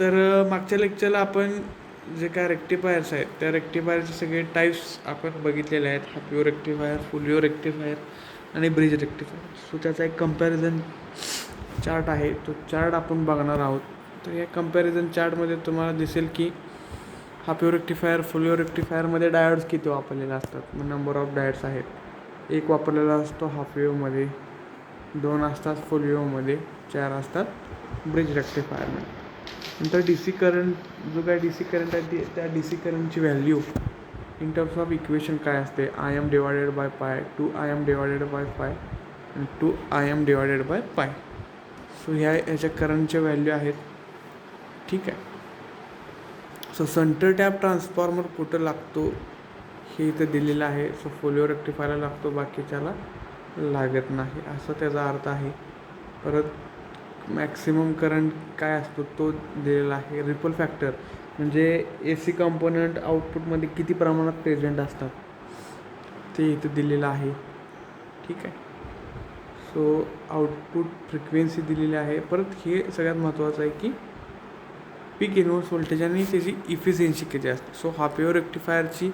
तर मागच्या लेक्चरला आपण जे काय रेक्टिफायर्स आहेत त्या रेक्टिफायरचे सगळे टाईप्स आपण बघितलेले आहेत. Half wave rectifier, full wave rectifier आणि ब्रिज रेक्टिफायर. सो त्याचा एक कंपॅरिझन चार्ट आहे, तो चार्ट आपण बघणार आहोत. तर या कंपॅरिझन चार्टमध्ये तुम्हाला दिसेल की half wave rectifier, full wave रेक्टिफायरमध्ये डायोड्स किती वापरलेले असतात. मग नंबर ऑफ डायोड्स आहेत. एक वापरलेला असतो हाफ वेव्हमध्ये, 2 असतात फुल वेव्हमध्ये, 4 असतात ब्रिज रेक्टिफायरमध्ये. नंतर डी सी करंट, जो काय डी सी करंट आहे त्या डी सी करंटची value in terms of equation काय असते, आय एम डिवायडेड बाय पाय, 2 डिवायडेड बाय पाय आणि 2 डिवायडेड बाय पाय. सो ह्याच्या करंटच्या व्हॅल्यू आहेत. ठीक आहे. सो सेंटर टॅप ट्रान्सफॉर्मर कुठं लागतो हे इथं दिलेलं आहे. सो फुल वेव्ह रेक्टिफायरला लागतो, बाकीच्याला लागत नाही, असं त्याचा अर्थ आहे. परत मॅक्सिमम करंट काय असतो तो दिलेला आहे. रिपल फॅक्टर म्हणजे ए सी कंपोनंट आउटपुटमध्ये किती प्रमाणात प्रेझेंट असतात ते इथं दिलेलं आहे. ठीक आहे. सो आउटपुट फ्रिक्वेन्सी दिलेली आहे. परत हे सगळ्यात महत्त्वाचं आहे की पीक इन्व्हर्स व्होल्टेज आणि त्याची इफिशियन्सी किती असते. सो हाफ वेव्ह रेक्टिफायरची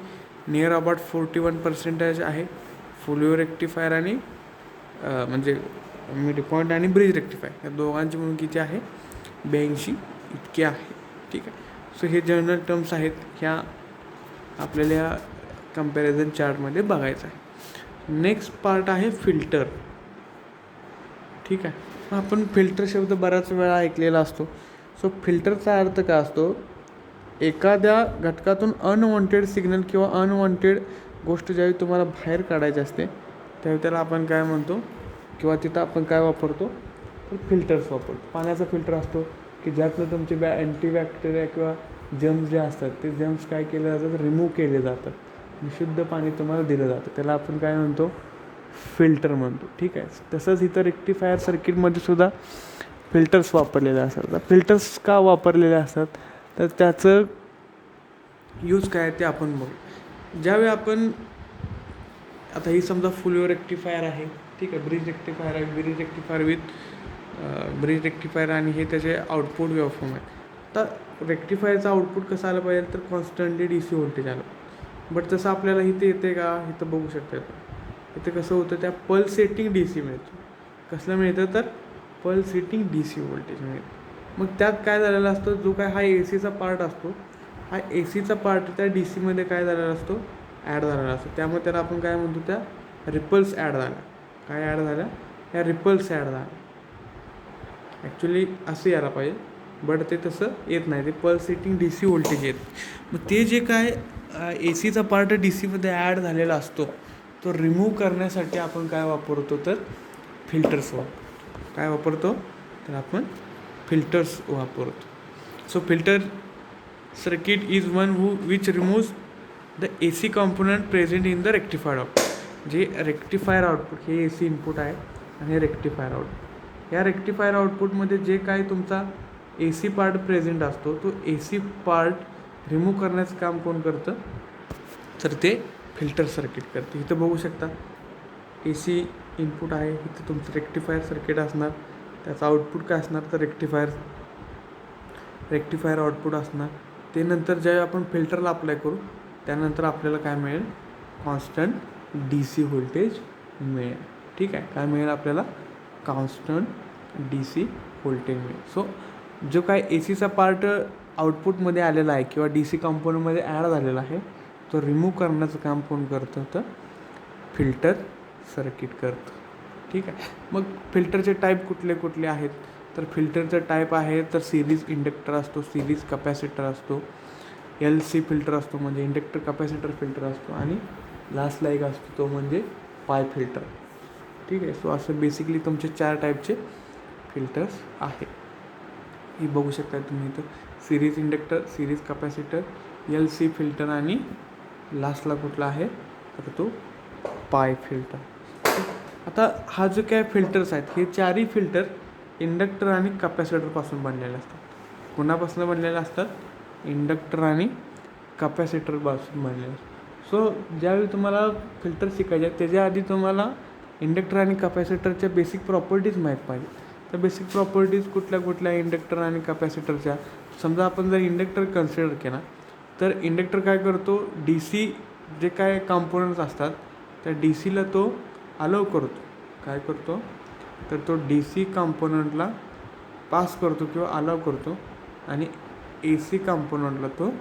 नियर अबाउट 41% आहे. फुल वेव्ह रेक्टिफायर आणि म्हणजे मिड पॉईंट आणि ब्रिज रेक्टिफायर या दोघांची म्हणून किती आहे, 82 इतके आहे. ठीक आहे. सो हे जनरल टर्म्स आहेत, ह्या आपल्याला या कंपॅरिझन चार्टमध्ये बघायचं आहे. नेक्स्ट पार्ट आहे फिल्टर. ठीक आहे. आपण फिल्टर शब्द बऱ्याच वेळा ऐकलेला असतो. सो फिल्टरचा अर्थ काय असतो, एखाद्या घटकातून अनवॉन्टेड सिग्नल किंवा अनवॉन्टेड गोष्ट ज्यावेळी तुम्हाला बाहेर काढायची असते त्यावेळी त्याला आपण काय म्हणतो, किंवा तिथं आपण काय वापरतो, तर फिल्टर्स वापरतो. पाण्याचा फिल्टर असतो की ज्यातनं तुमचे अँटीबॅक्टेरिया किंवा जर्म्स जे असतात ते जर्म्स काय केले जातात, रिमूव्ह केले जातात आणि शुद्ध पाणी तुम्हाला दिलं जातं. त्याला आपण काय म्हणतो, फिल्टर म्हणतो. ठीक आहे. तसंच इथं रेक्टिफायर सर्किटमध्ये सुद्धा फिल्टर्स वापरलेले असतात. तर फिल्टर्स का वापरलेले असतात, तर त्याचं यूज काय ते आपण बघू. ज्यावेळी आपण आता ही समजा फुल वेव्ह रेक्टिफायर आहे. ठीक आहे. ब्रिज रेक्टिफायर आहे. ब्रिज रेक्टिफायर आणि हे त्याचे आउटपुट वेव्हफॉर्म आहेत. तर रेक्टिफायरचं आउटपुट कसं आलं पाहिजे, तर कॉन्स्टंटली डी सी व्होल्टेज आलं. बट तसं आपल्याला इथे येते का, इथं बघू शकता. इथे कसं होतं, त्या पल्सेटिंग डी सी मिळतं. कसलं मिळतं, तर पल्सेटिंग डी सी व्होल्टेज मिळतं. मग त्यात काय झालेलं असतं, जो काय हा ए सीचा पार्ट असतो, हा ए सीचा पार्ट त्या डी सीमध्ये काय झालेला असतो, ॲड झालेला असतो. त्यामुळे त्याला आपण काय म्हणतो, त्या रिपल्स ॲड झाल्या. काय ॲड झाल्या, या रिपल्स ॲड झाल्या. ॲक्च्युली असं यायला पाहिजे, बट ते तसं येत नाही, ते पल्सेटिंग डी सी व्होल्टेज येत. मग ते जे काय ए सीचा पार्ट डी सीमध्ये ॲड झालेला असतो तो रिमूव्ह करण्यासाठी आपण काय वापरतो, तर फिल्टर्स वापरतो. काय वापरतो, तर आपण फिल्टर्स वापरतो. So filter circuit is one which removes the A C component present in the rectified output. जे रेक्टिफायर आउटपुट हे ए सी इनपुट आहे आणि रेक्टिफायर आउटपुट, या रेक्टिफायर आउटपुटमध्ये जे काय तुमचा ए सी पार्ट प्रेझेंट असतो तो ए सी पार्ट रिमूव्ह करण्याचं काम कोण करतं, तर ते फिल्टर सर्किट करते. इथं बघू शकता ए सी इनपुट आहे, इथं तुमचं रेक्टिफायर सर्किट असणार, त्याचं आउटपुट काय असणार, तर रेक्टिफायर आउटपुट असणार. ते नंतर ज्यावेळी आपण फिल्टरला अप्लाय करू त्यानंतर आपल्याला काय मिळेल, कॉन्स्टंट डी सी व्होल्टेज मिळेल. ठीक आहे. काय मिळेल आपल्याला, कॉन्स्टंट डी सी व्होल्टेज मिळेल. सो जो काय ए सीचा पार्ट आउटपुटमध्ये आलेला आहे किंवा डी सी कंपोनंटमध्ये ॲड झालेला आहे तो रिमूव्ह करण्याचं काम कोण करतं, तर फिल्टर सर्किट करतं. ठीक आहे. मग फिल्टरचे टाईप कुठले कुठले आहेत, तर फिल्टरचं टाईप आहे तर सिरीज इंडक्टर असतो, सिरीज कपॅसिटर असतो, एल सी फिल्टर असतो म्हणजे इंडक्टर कपॅसिटर फिल्टर असतो, आणि लास्टला एक असतो तो म्हणजे पाय फिल्टर. ठीक आहे. सो असं बेसिकली तुमचे 4 टाईपचे फिल्टर्स आहे. ही बघू शकता तुम्ही इथं, series inductor, series capacitor, L C filter आणि लास्टला कुठला आहे, तर तो पाय फिल्टर. आता हा जो काय फिल्टर्स आहेत हे 4ही फिल्टर इंडक्टर आणि कपॅसिटरपासून बनलेले असतात. कोणापासून बनलेले असतात, इंडक्टर आणि कपॅसिटरपासून बनलेले असतात. सो ज्यावेळी तुम्हाला फिल्टर शिकायचे त्याच्या आधी तुम्हाला इंडक्टर आणि कपॅसिटरच्या बेसिक प्रॉपर्टीज माहीत पाहिजे. तर बेसिक प्रॉपर्टीज कुठल्या कुठल्या इंडक्टर आणि कपॅसिटरच्या. समजा आपण जर इंडक्टर कन्सिडर केला तर इंडक्टर काय करतो, डी सी जे काय कॉम्पोनंट्स असतात त्या डी सीला तो अलाव करतो. काय करतो तर तो डी सी कॉम्पोनंटला पास करतो किंवा अलाव करतो आणि ए सी कॉम्पोनंटला तो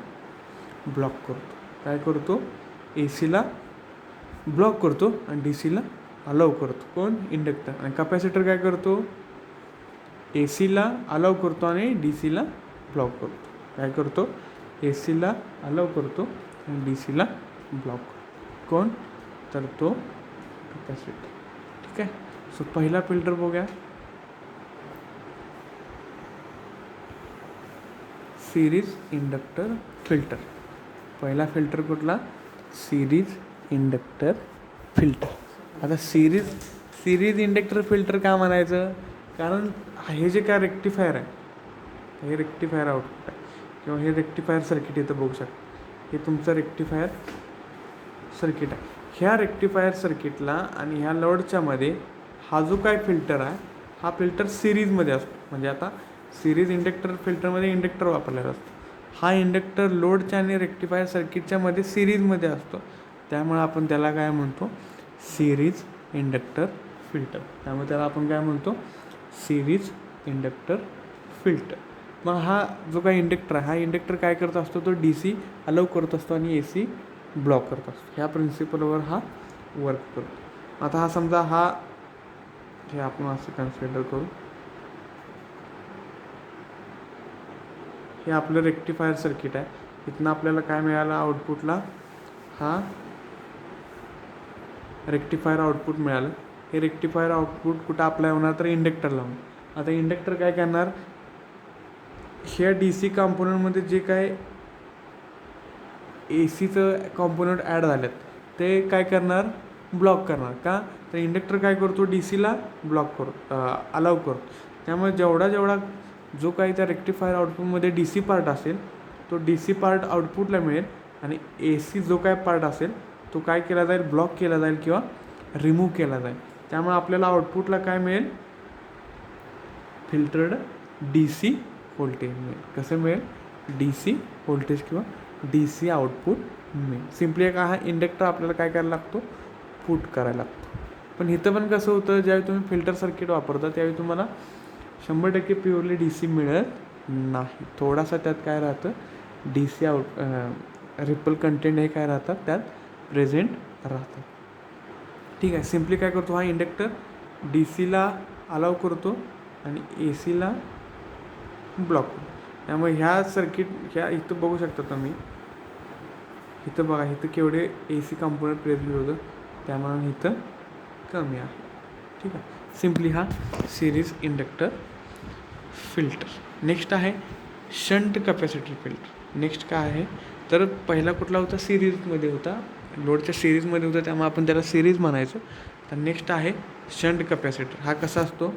ब्लॉक करतो. काय करतो, ए सीला ब्लॉक करतो आणि डी सीला अलाव करतो. कोण, इंडक्टर. आणि कपॅसिटर काय करतो, ए सीला अलाव करतो आणि डी सीला ब्लॉक करतो. काय करतो, ए सीला अलाव करतो आणि डी सीला ब्लॉक करतो. कोण, तर तो कपॅसिटर. ठीक आहे. सो पहिला फिल्टर बघूया, सिरीज इंडक्टर फिल्टर. पहिला फिल्टर कुठला, सिरीज इंडक्टर फिल्टर. आता सिरीज इंडक्टर फिल्टर का म्हणायचं, कारण हे जे काय रेक्टिफायर आहे, हे रेक्टिफायर आउटपुट आहे किंवा हे रेक्टिफायर सर्किट इथं बघू शकता, हे तुमचं रेक्टिफायर सर्किट आहे. ह्या रेक्टिफायर सर्किटला आणि ह्या लोडच्या मध्ये हा जो काय फिल्टर आहे हा फिल्टर सिरीजमध्ये असतो. म्हणजे आता सिरीज इंडक्टर फिल्टरमध्ये इंडक्टर वापरलेला असतो. हा इंडक्टर लोडच्या आणि रेक्टिफायर सर्किटच्या मध्ये सिरीजमध्ये असतो. त्यामुळे आपण त्याला काय म्हणतो, सिरीज इंडक्टर फिल्टर. त्यामुळे त्याला आपण काय म्हणतो, सिरीज इंडक्टर फिल्टर. मग हा जो काही इंडक्टर आहे, हा इंडक्टर काय करत असतो, तो डी सी अलाव करत असतो आणि ए सी ब्लॉक करत असतो. ह्या प्रिन्सिपलवर हा वर्क करतो. आता हा समजा हे आपण असं कन्सिडर करू, हे आपलं रेक्टिफायर सर्किट आहे. इथनं आपल्याला काय मिळालं, आउटपुटला हा रेक्टिफायर आउटपुट मिळालं. हे रेक्टिफायर आउटपुट कुठं अप्लाय होणार, तर इंडक्टर लावून. आता इंडक्टर काय करणार, ह्या डी सी कॉम्पोनंटमध्ये जे काय ए सीचं कॉम्पोनंट ॲड झालेत ते काय करणार, ब्लॉक करणार. का, तर इंडक्टर काय करतो, डी सीला ब्लॉक करतो, अलाव करतो. त्यामुळे जेवढा जो काही त्या रेक्टिफायर आउटपुटमध्ये डी सी पार्ट असेल तो डी सी पार्ट आउटपुटला मिळेल आणि ए सी जो काय पार्ट असेल तो काय केला जाईल, ब्लॉक केला जाईल किंवा रिमूव्ह केला जाईल. त्यामुळे आपल्याला आउटपुटला काय मिळेल, फिल्टर्ड डी सी व्होल्टेज मिळेल. कसं मिळेल, डी सी व्होल्टेज किंवा डी सी आउटपुट मिळेल. सिम्पली एक हा इंडक्टर आपल्याला काय करायला लागतो, पुट करायला लागतो. पण इथं पण कसं होतं, ज्यावेळी तुम्ही फिल्टर सर्किट वापरता त्यावेळी तुम्हाला 100% प्युअरली डी सी मिळत नाही. थोडासा त्यात काय राहतं, डी सी रिपल कंटेंट हे काय राहतात त्यात प्रेझेंट राहतात. ठीक आहे. सिम्पली काय करतो, हा इंडक्टर डी सीला अलाव करतो आणि ए सीला ब्लॉक करतो. त्यामुळे ह्या इथं बघू शकता तुम्ही, इथं बघा, इथं केवढे ए सी कंपोनंट प्रेझेंट होतं, त्यामुळे इथं कमी आहे. ठीक आहे. सिम्पली हा सिरीज इंडक्टर फिल्टर. नेक्स्ट आहे शंट कपॅसिटर फिल्टर. नेक्स्ट काय आहे, तर पहिला कुठला होता, सिरीजमध्ये होता, लोडच्या सिरीजमध्ये होता, त्यामुळे आपण त्याला सिरीज म्हणायचो. तर नेक्स्ट आहे शंट कपॅसिटर. हा कसा असतो,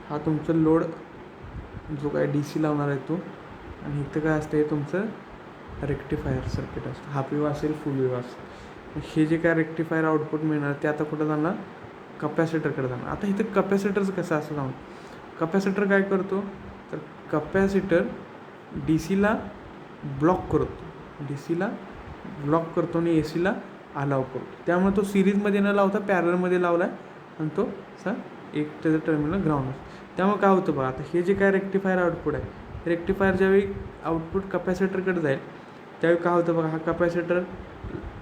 हा तुमचं लोड जो काय डी सी लावणार आहे तो, आणि इथं काय असतं, हे तुमचं रेक्टिफायर सर्किट असतं. हाफ वेव्ह असेल, फुल वेव्ह असेल. हे जे काय रेक्टिफायर आउटपुट मिळणार ते आता कुठं जाणार, कपॅसिटरकडे जाणार. आता इथं कपॅसिटरचं कसं असं सांगू, कपॅसिटर काय करतो, तर कपॅसिटर डी सीला ब्लॉक करतो, डी सीला ब्लॉक करतो आणि ए सीला अलाव करतो. त्यामुळे तो सिरीजमध्ये न लावता पॅरलमध्ये लावला आहे आणि तो असा एक त्याचं टर्मिनल ग्राउंड असतो. त्यामुळे काय होतं बघा, आता हे जे काय रेक्टिफायर आउटपुट आहे, रेक्टिफायर ज्यावेळी आउटपुट कपॅसिटरकडे जाईल त्यावेळी काय होतं बघा, हा कपॅसिटर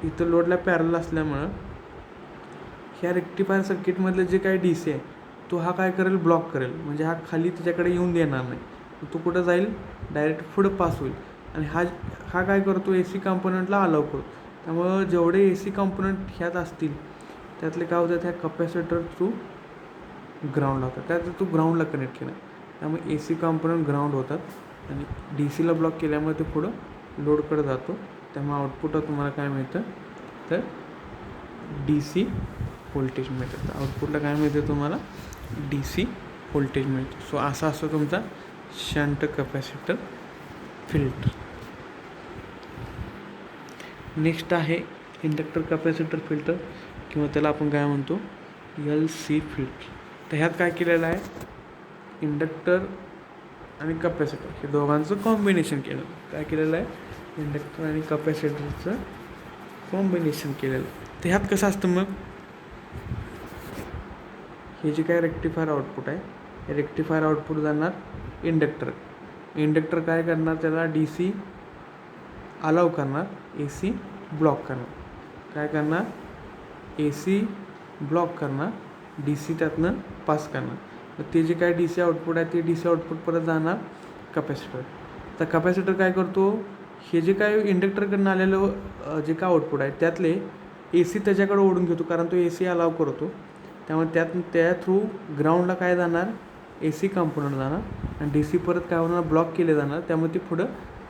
इथं लोडला पॅरल असल्यामुळं ह्या रेक्टिफायर सर्किटमधलं जे काही डी सी आहे तो हा काय करेल, ब्लॉक करेल. म्हणजे हा खाली त्याच्याकडे येऊन देणार नाही, तो कुठं जाईल, डायरेक्ट पुढं पास होईल. आणि हा काय करतो, ए सी कॉम्पोनंटला अलाव करतो. त्यामुळं जेवढे ए सी कॉम्पोनंट ह्यात असतील त्यातले काय होतं, ह्या कपॅसिटर थ्रू ग्राउंड होतात, त्यात तो ग्राउंडला कनेक्ट केला. त्यामुळे ए सी कॉम्पोनंट ग्राउंड होतात आणि डी सीला ब्लॉक केल्यामुळे ते पुढं लोडकडे जातो. त्यामुळे आउटपुटला तुम्हाला काय मिळतं, तर डी सी व्होल्टेज मिळतं. तर आउटपुटला काय मिळतं तुम्हाला, डी सी व्होल्टेज मिळतो. सो असा असतो तुमचा शंट कपॅसिटर फिल्टर. नेक्स्ट आहे इंडक्टर कपॅसिटर फिल्टर किंवा त्याला आपण काय म्हणतो, एल सी फिल्टर. तर ह्यात काय केलेलं आहे, इंडक्टर आणि कपॅसिटर हे दोघांचं कॉम्बिनेशन केलं. काय केलेलं आहे? इंडक्टर आणि कपॅसिटरचं कॉम्बिनेशन केलेलं आहे. तर ह्यात कसं असतं मग, हे जे काय रेक्टिफायर आउटपुट आहे, हे रेक्टिफायर आउटपुट जाणार इंडक्टर. इंडक्टर काय करणार? त्याला DC अलाव करणार, AC ब्लॉक करणार. काय करणार? AC ब्लॉक करणार, DC त्यातनं पास करणार. तर ते जे काय DC आउटपुट आहे ते DC आउटपुट परत जाणार कपॅसिटर. तर कपॅसिटर काय करतो? हे जे काय इंडक्टरकडनं आलेलं जे काय आउटपुट आहे त्यातले AC त्याच्याकडे ओढून घेतो, कारण तो AC अलाव करतो. त्यामुळे त्या थ्रू ग्राउंडला काय जाणार? AC कंपोनंट जाणार आणि DC परत काय होणार? ब्लॉक केले जाणार. त्यामुळे ते पुढं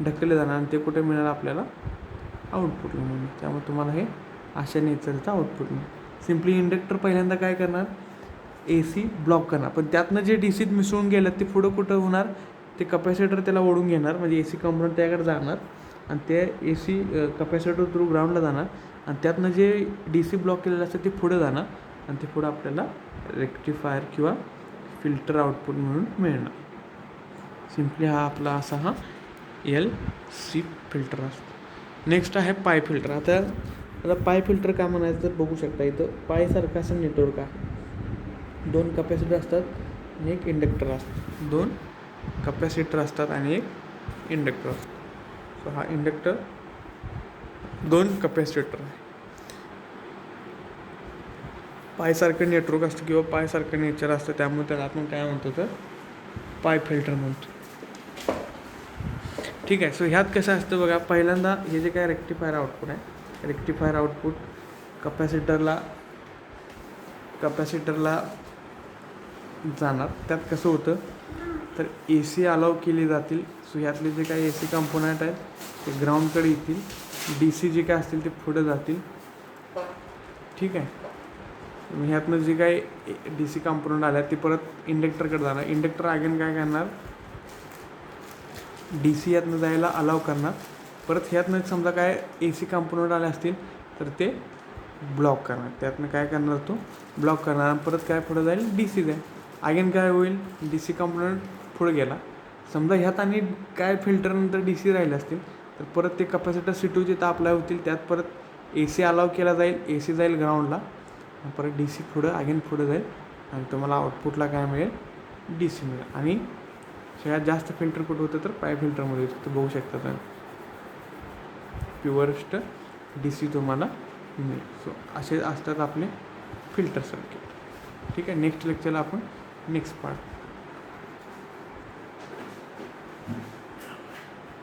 ढकलले जाणार आणि ते कुठे मिळणार आपल्याला? आउटपुटला म्हणून. त्यामुळे तुम्हाला हे अशा नेचरचं आउटपुट मिळेल. सिम्पली इंडक्टर पहिल्यांदा काय करणार? AC ब्लॉक करणार, पण त्यातनं जे DCत मिसळून गेलं ते पुढं कुठं होणार? ते कपॅसिटर त्याला ओढून घेणार, म्हणजे AC कंपोनंट त्याकडे जाणार आणि ते AC कपॅसिटर थ्रू ग्राउंडला जाणार आणि त्यातनं जे DC ब्लॉक केलेलं असतं ते पुढं जाणार आणि ते पुढं आपल्याला रेक्टिफायर किंवा फिल्टर आउटपुट म्हणून मिळणार. सिम्पली हा आपला LC फिल्टर असतो. नेक्स्ट आहे पाय फिल्टर. आता पाय फिल्टर का म्हणायचं तर बघू शकता, इथं पायसारखं असं नेटवर्क आहे. 2 कपॅसिटर असतात आणि एक इंडक्टर असतं. 2 कपॅसिटर असतात आणि एक इंडक्टर असतो. सो हा इंडक्टर, 2 कपॅसिटर आहे. पायसारखं नेटवर्क असतं किंवा पायसारखं नेचर असतं, त्यामुळे त्याला आपण काय म्हणतो? तर पाय फिल्टर म्हणतो. ठीक आहे. सो ह्यात कसं असतं बघा, पहिल्यांदा हे जे काय रेक्टिफायर आउटपुट आहे, रेक्टिफायर आउटपुट कपॅसिटरला जाणार. त्यात कसं होतं तर AC अलाव केली जातील. सो ह्यातले जे काही AC कंपोनंट आहेत ते ग्राउंडकडे येतील. DC जे काय असतील ते पुढे जातील. ठीक आहे. ह्यातनं जे काही DC कंपोनंट आल्या ते परत इंडक्टरकडे जाणार. इंडक्टर अगेन काय करणार? DC यातनं जायला अलाव करणार. परत ह्यातनं समजा काय AC कंपोनंट आले असतील तर ते ब्लॉक करणार. त्यातनं काय करणार? तो ब्लॉक करणार आणि परत काय पुढं जाईल? DC जाईल. अगेन काय होईल? DC कंपोनंट पुढे गेला. समजा ह्यात आणि काय फिल्टरनंतर DC राहिले असतील तर परत ते कपॅसिटर C2 ताप अप्लाय होतील. त्यात परत AC अलाव केला जाईल, AC जाईल ग्राउंडला, परत DC पुढं जाईल आणि तुम्हाला आउटपुटला काय मिळेल? DC मिळेल. आणि सगळ्यात जास्त फिल्टर कुठं होतं तर पाय फिल्टरमध्ये होतं. तर बघू शकता तर प्युअरेस्ट DC तुम्हाला मिळेल. सो असे असतात आपले फिल्टर सर्किट. ठीक आहे. नेक्स्ट लेक्चरला आपण नेक्स्ट पार्ट